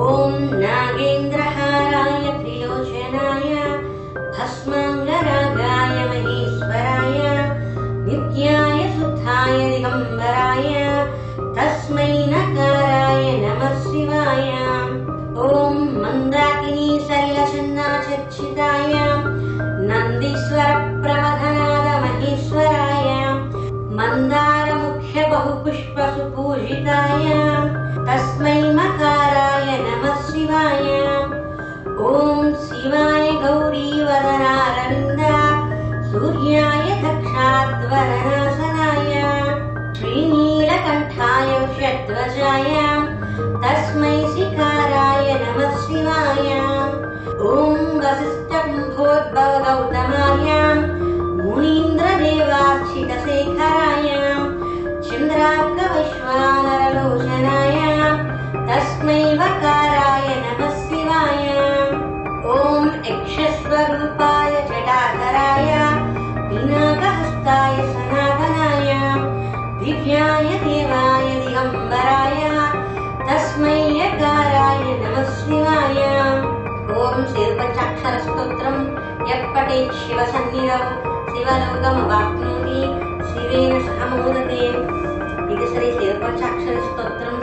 ॐ नागेन्द्रहाराय त्रिलोचनाय भस्माङ्गरागाय महेश्वराय नित्याय शुद्धाय दिगम्बराय तस्मै नकाराय नमः शिवाय। ॐ मन्दाकिनी सलिलछन्नाचर्चिताय नन्दीश्वर प्रमथनाद महेश्वराय मन्दारमुख्य बहुपुष्प सुपूजिताय तस्मै मकाराय नमः शिवाय। ॐ शिवाय गौरीवदनारविन्द सूर्याय दक्षाध्वरनाशनाय श्रीनीलकण्ठाय वृषध्वजाय तस्मै शिकाराय नमः शिवाय। ॐ वसिष्ठकुम्भोद्भवगौतमाय मुनीन्द्रदेवार्चितशेखराय चन्द्रार्कवैश्वानरलोचनाय तस्मै वकाराय नमः शिवाय। ॐ यक्षस्वरूपाय जटाधराय पिनाकहस्ताय सनातनाय दिव्याय देवाय दिगम्बराय तस्मै यकाराय नमः शिवाय। ॐ शिवपञ्चाक्षरस्तोत्रं यः पठेत् शिवसन्निधौ शिवलोकमवाप्नोति शिवेन सह मोदते। ఇది శ్రీ శివపంచాక్షరి స్తోత్రం